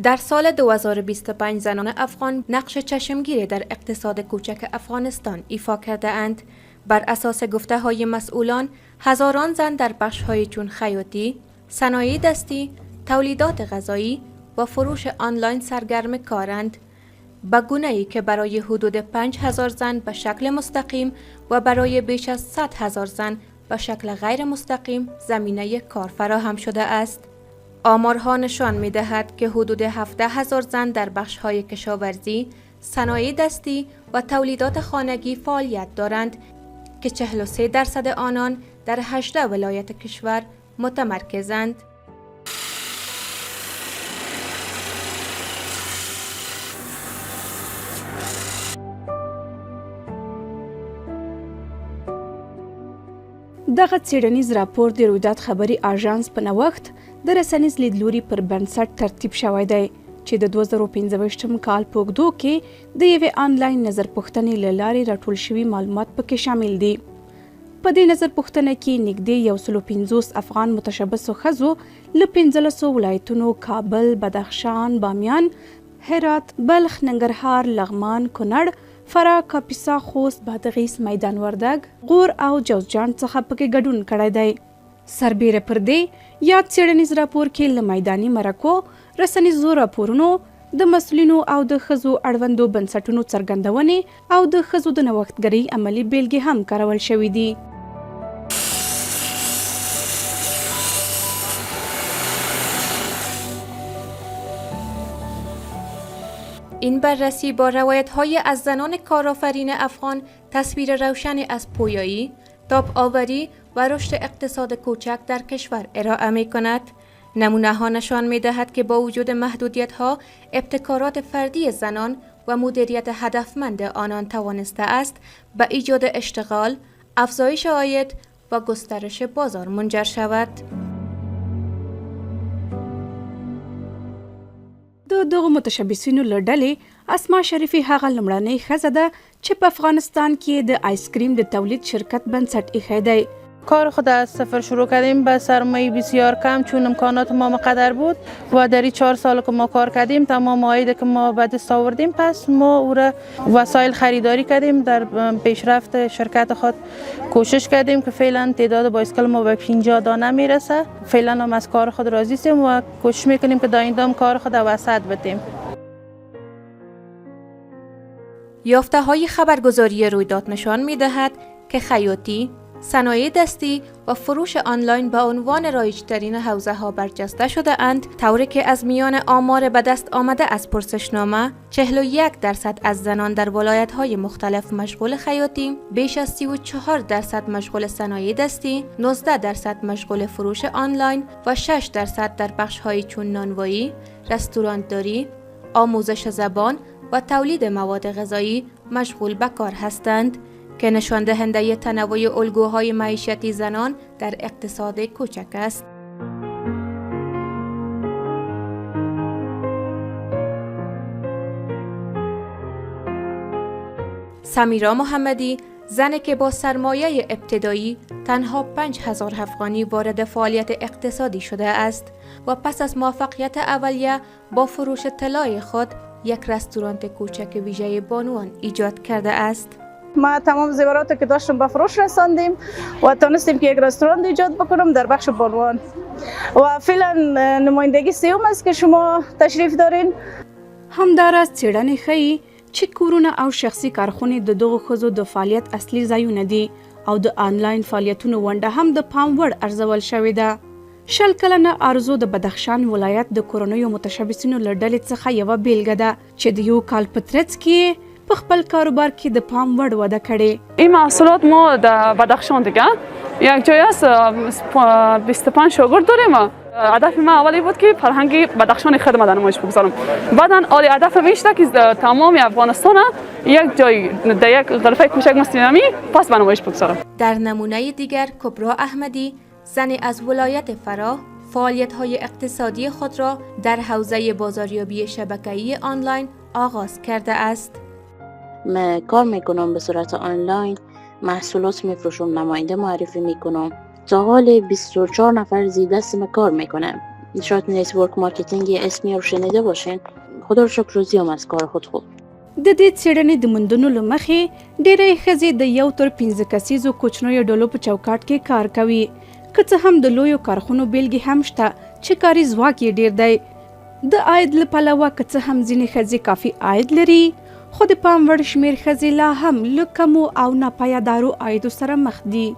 در سال 2025 زنان افغان نقش چشمگیری در اقتصاد کوچک افغانستان ایفا کرده اند. بر اساس گفته های مسئولان، هزاران زن در بخش های چون خیاطی، صنایع دستی، تولیدات غذایی و فروش آنلاین سرگرم کارند، به گونه‌ای که برای حدود 5000 زن به شکل مستقیم و برای بیش از 100,000 زن به شکل غیر مستقیم زمینه کار فراهم شده است. آمارها نشان می دهد که حدود 17,000 زن در بخش‌های کشاورزی، صنایع دستی و تولیدات خانگی فعالیت دارند که 43% آنان در 18 ولایت کشور متمرکزند. دغه څېړنیز راپور د رویداد خبري اژانس په نوښت د رسنیز لیدلوري پر بنسټ ترتیب شوی دی چې د 2025م کال په اوږدو کې د یوې آنلاین نظرپوښتنې له لارې راټول شوي معلومات پکې شامل دي. په دې نظرپوښتنه کې نږدې 150 افغان متشبثو ښځو له 15 ولایتونو کابل، بدخشان، بامیان، هرات، بلخ، ننګرهار، لغمان، کونړ، فراه، کاپیسا، خوست، بادغیس، میدان وردګ، غور او جوزجان څخه پکې ګډون کړی دی. سربیره پر دې یاد څېړنیز راپور کې له میداني مرکو، رسنیزو راپورونو، د مسؤلینو او د ښځو اړوندو بنسټونو څرګندونې او د ښځو د نوښتګرۍ عملي بیلګې هم کارول شوي دي. این بررسی با روایت‌های از زنان کارآفرین افغان تصویر روشنی از پویایی، تاب آوری و رشد اقتصاد کوچک در کشور ارائه می‌کند. نمونه‌ها نشان می‌دهد که با وجود محدودیت‌ها، ابتکارات فردی زنان و مدیریت هدفمند آنان توانسته است به ایجاد اشتغال، افزایش عاید و گسترش بازار منجر شود. د دغو متشبثینو له ډلې اسما شریفي هغه لومړنۍ ښځه ده چې په افغانستان کې د آیسکریم د تولید شرکت بنسټ ایښی دی. کار خود از صفر شروع کردیم با سرمایه بسیار کم، چون امکانات ما مقدر بود و در این 4 سال که ما کار کردیم تمام عاید که ما به دست آوردیم، پس ما او را وسایل خریداری کردیم. در پیشرفت شرکت خود کوشش کردیم که فعلا تعداد بایسکل ما به 50 دانه میرسه. فعلا هم از کار خود راضی هستیم و کوشش میکنیم که در آینده هم کار خود وسعت بدیم. یافته های خبرگزاری رویداد نشان میدهد که خیاطی، صنایع دستی و فروش آنلاین به عنوان رایج‌ترین حوزه‌ها برجسته شده اند، طوری که از میان آمار به دست آمده از پرسشنامه 41% از زنان در ولایت‌های مختلف مشغول خیاطی، بیش از 34% مشغول صنایع دستی، 19% مشغول فروش آنلاین و 6% در بخش‌های چون نانوایی، رستوران‌داری، آموزش زبان و تولید مواد غذایی مشغول به کار هستند که نشان دهنده تنوع الگوهای معیشتی زنان در اقتصاد کوچک است. سمیرا محمدی، زنی که با سرمایه ابتدایی تنها 5000 افغانی وارد فعالیت اقتصادی شده است و پس از موفقیت اولیه با فروش طلای خود یک رستوران کوچک ویژه بانوان ایجاد کرده است. ما تمام زیورات که داشتم به فروش رساندیم و تونستیم که یک رستوران ایجاد بکنم در بخش بانوان و فعلا نمایندگی سیوم است که شما تشریف دارین. همداراز څېړنې ښیي چې کورونه او شخصي کارخونې د دغو ښځو د فعالیت اصلي ځایونه دي او د آنلاین فعالیتونو ونډه هم د پام وړ ارزول شوې ده. 20 کلنه آرزو د بدخشان ولایت د کورنیو متشبثینو له ډلې څخه یوه بیلګه ده چې د یو کال په ترڅ کې په خپل کاروبار کې د پام وړ وده کړې. این محصولات ما در بدخشان دیگه یک جای است 25 شاگرد داریم. هدف ما اولی بود که فرهنگ بدخشان خدمت در نمایش بگذارم. بعداً آلی هدف میشه که تمام افغانستان یک جای در یک غرفه کوچک مستنمی پس به نمایش بگذارم. در نمونه دیگر کبرا احمدی، زنی از ولایت فراه، فعالیت‌های اقتصادی خود را در حوزه بازاریابی شبکه‌ای آنلاین آغاز کرده است. من کار میکنم به صورت آنلاین، محصولات میفروشم، نماینده معرفی میکنم. تا حال 24 نفر زیر دستم کار میکنم. شاید نتورک مارکتینگ یه اسمی رو شنیده باشین. خدا رو شکر روزی هم از کار خود خوب. د دې څېړنې د موندنو له مخې ډېری ښځې د 1 تر 15 کسیزو کوچنیو ډلو په چوکاټ کې کار کوي. که څه هم د لویو کارخونو بیلګې هم شته چې کاري ځواک یې ډېر دی. د عاید له پلوه که څه هم ځینې ښځې کافي عاید لري، خو د پام وړ شمېر ښځې لا هم له کمو او ناپایدارو عایدو سره مخ دي.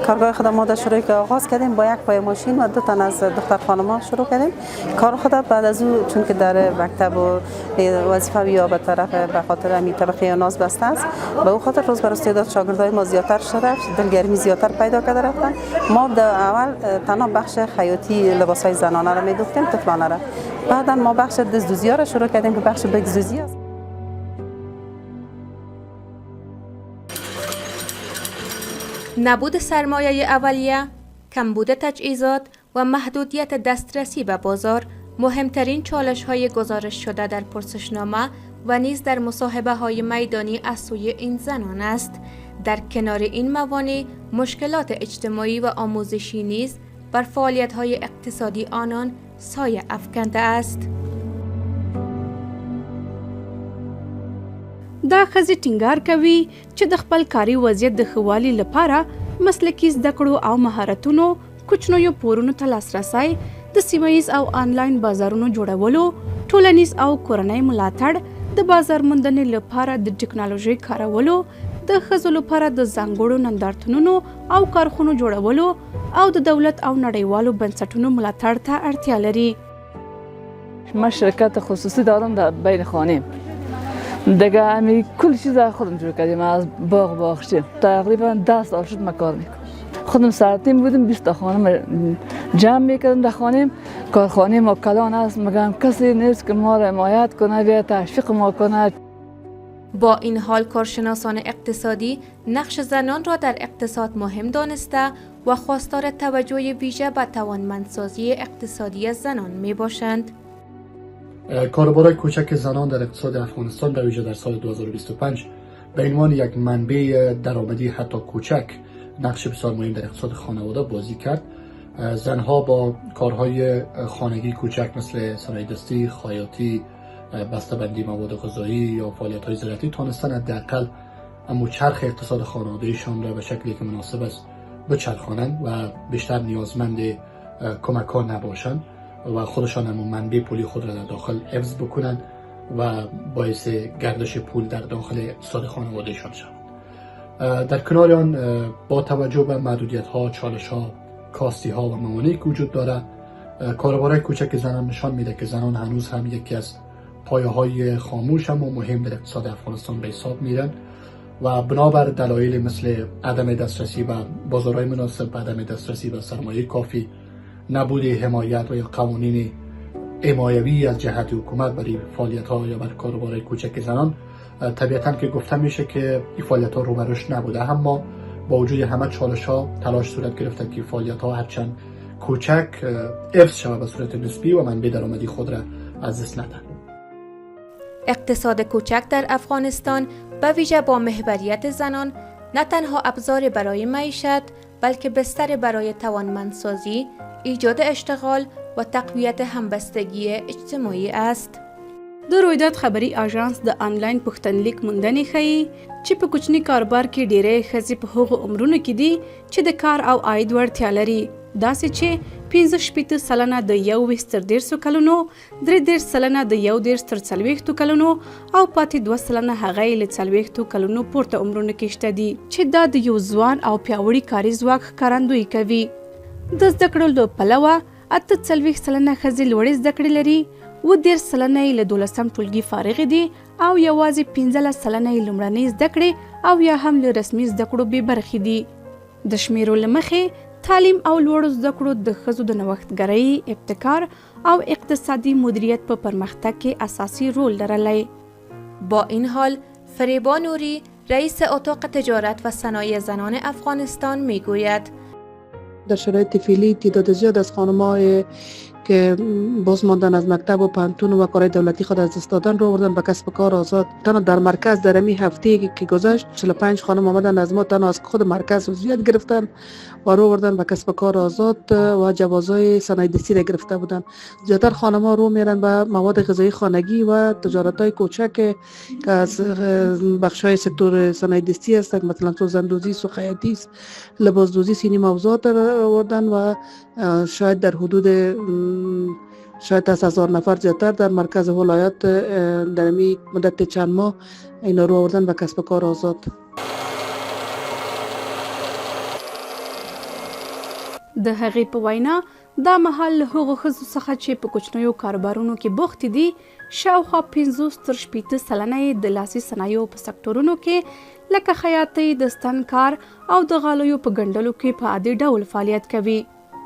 کارگاه خود ما در شروعی که آغاز کردیم با 1 پای ماشین و 2 تن از دختر خانمان شروع کردیم. کار خود بعد از او چون که در مکتب و وظیفه یا به طرف به خاطر همین طبقه ناز بسته است، به او خاطر روز بر روز تعداد شاگردای ما زیادتر شده، دلگرمی زیادتر پیدا کرده رفتن. ما در اول تنها بخش خیاطی لباسهای زنانه را می‌دوختیم، طفلانه را. بعدا ما بخش دزدوزی را شروع کردیم که بخش بگزوزی است. نبود سرمایه اولیه، کمبود تجهیزات و محدودیت دسترسی به بازار مهمترین چالش‌های گزارش شده در پرسشنامه و نیز در مصاحبه‌های میدانی از سوی این زنان است. در کنار این موانع، مشکلات اجتماعی و آموزشی نیز بر فعالیت‌های اقتصادی آنان سایه افکنده است. دا ښځې ټینګار کوي چې د خپل کاري وضعیت د ښه والي لپاره مسلکي زده کړو او مهارتونو، کوچنیو پورونو ته لاسرسی، د سیمهییز او آنلاین بازارونو جوړولو، ټولنیز او کورنۍ ملاتړ، د بازار موندنې لپاره د ټکنالوژۍ کارولو، د ښځو لپاره د ځانګړو نندارتونونو او کارخونو جوړولو او د دولت او نړیوالو بنسټونو ملاتړ ته اړتیا لري. من شرکت خصوصی دارم در بین خانه. دیگه همین کل چیز خودم جور کردیم، از باغچه تقریبا 10 سال شد من کار میکنم. خودم سرتیم بودیم، 20 تا خانه جمع میکردم در خانه. کارخانه ما کلان است، میگم کسی نیست که ما را حمایت کنه و تشویق ما کنه. با این حال کارشناسان اقتصادی نقش زنان را در اقتصاد مهم دانسته و خواستار توجه ویژه به توانمندسازی اقتصادی زنان می باشند. کاروبارهای کوچک زنان در اقتصاد افغانستان به ویژه در سال 2025 به عنوان یک منبع درآمدی حتی کوچک نقش بسیار مهم در اقتصاد خانواده بازی کرد. زنها با کارهای خانگی کوچک مثل صنایع‌دستی، خیاطی، بسته‌بندی مواد غذایی یا فعالیت‌های زراعتی تونستن حداقل اما چرخ اقتصاد خانواده‌شان را به شکلی که مناسب است بچرخانند و بیشتر نیازمند کمک ها نباشند و خودشان هم منبع پولی خود را در داخل حفظ بکنند و باعث گردش پول در داخل اقتصاد خانواده‌شان شوند. در کنار آن با توجه به محدودیت‌ها، چالش‌ها، کاستی‌ها و موانعی که وجود دارد، کاروبارهای کوچک زنان نشان میده که زنان هنوز هم یکی از پایه‌های خاموش اما مهم در اقتصاد افغانستان به حساب میرن و بنابر دلایل مثل عدم دسترسی به بازارهای مناسب، عدم دسترسی به سرمایه کافی، نبود حمایت و یا قوانین حمایوی از جهت حکومت برای فعالیت‌ها یا برای کاروبارهای کوچک زنان، طبیعتاً که گفته میشه که این فعالیت‌ها رو به رشد نبوده، اما با وجود همه چالش‌ها تلاش صورت گرفته که فعالیت‌ها هرچند کوچک حفظ شود به صورت نسبی و منبع درآمدی خود را از دست ندهد. اقتصاد کوچک در افغانستان به ویژه با محوریت زنان نه تنها ابزار برای معیشت بلکه بستر برای توانمندسازی، ایجاد اشتغال و تقویت همبستگی اجتماعی است. د رویداد خبري اژانس د آنلاین پوښتنلیک موندنې ښیي چې په کوچني کاروبار کې ډېری ښځې په هغو عمرونو کې دي چې د کار او عاید وړتیا لري، داسې چې 65 سلنه د 21 تر 13 کلونو، 33 سلنه د 11 تر 40 کلونو او پاتې 2 سلنه هغه یې له 40 کلونو پورته عمرونو کې شته دي، چې دا د یو ځوان او پیاوړي کاري ځواک ښکارندویي کوي. د زده کړو له پلوه 48 سلنه ښځې لوړې زده کړې لري، 10 سلنه یې له 12م ټولګي فارغې دي او یوازې 15 سلنه یې لومړنۍ زده کړې او یا هم له رسمي زده کړو بې برخې دي. د شمیرو له مخې تعلیم او لوړو زده کړو د ښځو د نوښتګرۍ، ابتکار او اقتصادي مدیریت په پرمختګ کې اساسي رول لرلی. با این حال فریبا نوری، رئیس اتاق تجارت و صنایع زنان افغانستان میگوید در شرایط فعلی تعداد زیاد از خانم‌های که باز ماندن از مکتب و پانتون و کارهای دولتی خود از دست دادن رو آوردن به کسب کار آزاد. تنها در مرکز در امی هفته که گذشت 45 خانم آمدن از ما، تنها از خود مرکز عضویت گرفتن و رو آوردن به کسب کار آزاد و جوازهای صنایع دستی را گرفته بودن. زیاتر خانم‌ها رو میرن به مواد غذایی خانگی و تجارت‌های کوچک که از بخش‌های سکتور صنایع دستی هستند، مثلا سوزندوزی، سوخیاتی، لباسدوزی، سینی موضوعات را آوردن و شاید در حدود شاید از 1000 نفر زیاتر در مرکز ولایت در این مدت چند ماه اینا رو آوردن به کسب کار آزاد. د هغې په وینا دا مهال له هغو ښځو څخه چې په کوچنیو کاروبارونو کې بوختې دي شاوخوا 50 تر 80 سلنه یې د لاسي صنایعو په سکتورونو کې لکه خیاطۍ، دستن کار او د غالیو په ګنډلو کې په عادي ډول فعالیت کوي.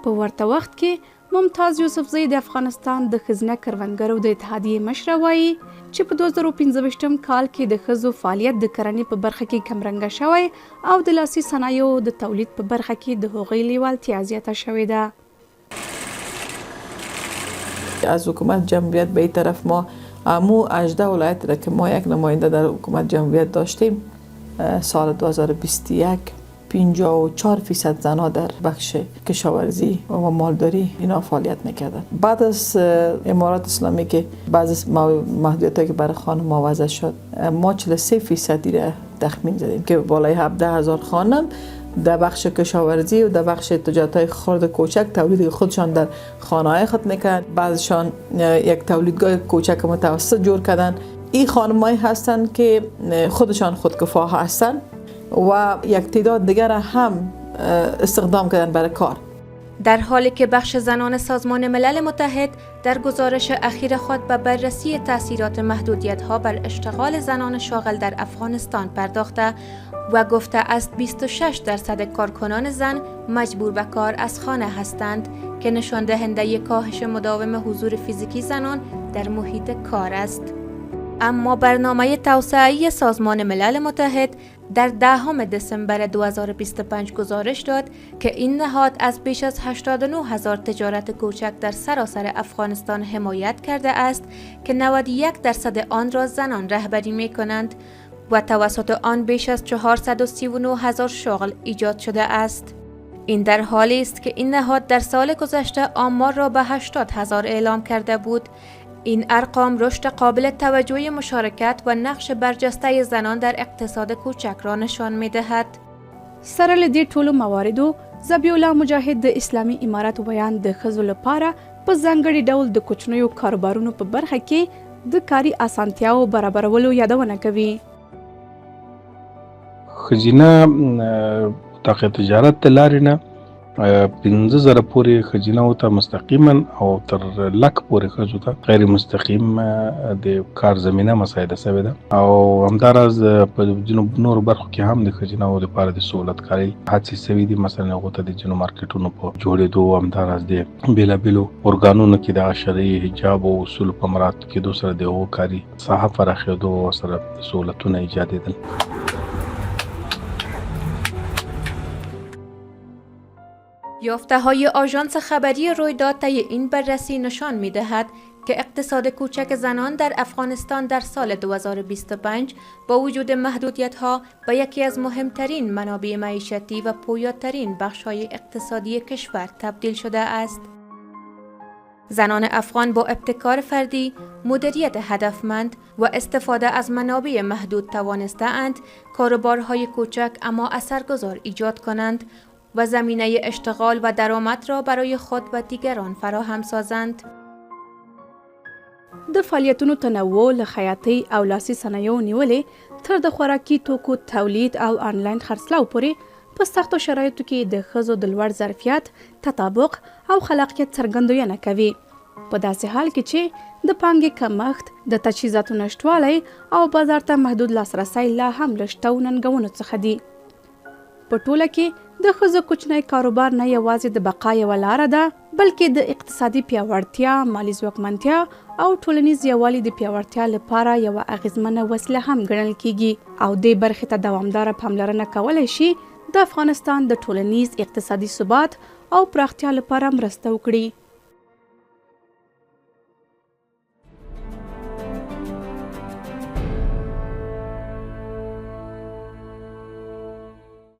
په ورته وخت کې ممتاز یوسفزۍ د افغانستان د ښځینه کروندګرو د اتحادیې مشره وایي چې په 2015 کال کې د ښځو فعالیت د کرنې په برخه کې کمرنګه شوی او د لاسي صنایعو د تولید په برخه کې د هغوی لیوالتیا زیاته شوې ده. از حکومت جمعیت به این طرف ما امو 18 ولایت را که ما یک نماینده در حکومت جمعیت داشتیم، سال 2021 54% زنها در بخش کشاورزی و مالداری اینا فعالیت میکردن. بعد از امارات اسلامی که بعضی محدودیتایی که برای خانم وضع شد، ما 43% را تخمین زدیم که بالای 17,000 خانم در بخش کشاورزی و در بخش تجارت‌های خرد کوچک تولید خودشان در خانه‌های خود میکرد. بعضشان یک تولیدگاه کوچک متوسط جور کردن. این خانم‌هایی هستند که خودشان خودکفا هستند و یک تعداد دیگر هم استخدام کردن برای کار. در حالی که بخش زنان سازمان ملل متحد در گزارش اخیر خود به بررسی تاثیرات محدودیت‌ها بر اشتغال زنان شاغل در افغانستان پرداخته و گفته است 26% کارکنان زن مجبور به کار از خانه هستند که نشان دهنده کاهش مداوم حضور فیزیکی زنان در محیط کار است. اما برنامه توسعه‌ای سازمان ملل متحد در 10 دسامبر 2025 گزارش داد که این نهاد از بیش از 89,000 تجارت کوچک در سراسر افغانستان حمایت کرده است که 91% آن را زنان رهبری می کنند و توسط آن بیش از 439,000 شغل ایجاد شده است. این در حالی است که این نهاد در سال گذشته آمار را به 80,000 اعلام کرده بود. این ارقام رشد قابل توجه مشارکت و نقش برجسته زنان در اقتصاد کوچک را نشان می‌دهد. سره له دې ټولو مواردو ذبیح الله مجاهد د اسلامي امارت ویان د ښځو لپاره په ځانګړي ډول د کوچنیو کاروبارونو په برخه کې د کاري اسانتیاو برابرولو یادونه کوي. ښځینه دغه تجارت د لارې نه 15,000 پورې ښځینه او ته مستقیما او تر لک پورې ښځو ته غیر مستقیم د کار زمینه مساعده شوې ده او همداراز په جنوب نور برخو کې هم د ښځینه او لپاره د سہولت کاري هڅې شوې دي. مثلا هغو ته د جنوب مارکیټونو په جوړېدو او همداراز د بېلابېلو ارګانونو کې د شرعي حجاب او اصولو په مراعات کېدو سره د هغو کاري ساحه پراخېدو او سره سہولتونه ایجادېدل. یافته‌های آژانس خبری رویداد طی این بررسی نشان می‌دهد که اقتصاد کوچک زنان در افغانستان در سال 2025 با وجود محدودیت‌ها به یکی از مهمترین منابع معیشتی و پویاترین بخش‌های اقتصادی کشور تبدیل شده است. زنان افغان با ابتکار فردی، مدیریت هدفمند و استفاده از منابع محدود توانسته‌اند کاروبارهای کوچک اما اثرگذار ایجاد کنند و زمینه اشتغال و درآمد را برای خود و دیگران فراهم سازند. د فعالیتونو تنوع له خیاطۍ او لاسي صنایعو نیولې تر د خوراکي توکو تولید او آنلاین خرڅلاو پورې په سختو شرایطو کې د ښځو د لوړ ظرفیت، تطابق او خلاقیت څرګندونه کوي. په داسې حال کې چې د پانګې کمښت، د تجهیزاتو نشتوالی او بازار ته محدود لاسرسی لا هم له شته ننګونو څخه دي. په ټوله کې د ښځو کوچنی کاروبار نه یوازې د بقا یوه لاره ده، بلکې د اقتصادي پیاوړتیا، مالي ځواکمنتیا او ټولنیز یووالي د پیاوړتیا لپاره یوه اغیزمنه وسیله هم ګڼل کیږي او دې برخې ته دوامداره پاملرنه کولی شي د افغانستان د ټولنیز اقتصادي ثبات او پراختیا لپاره مرسته وکړي.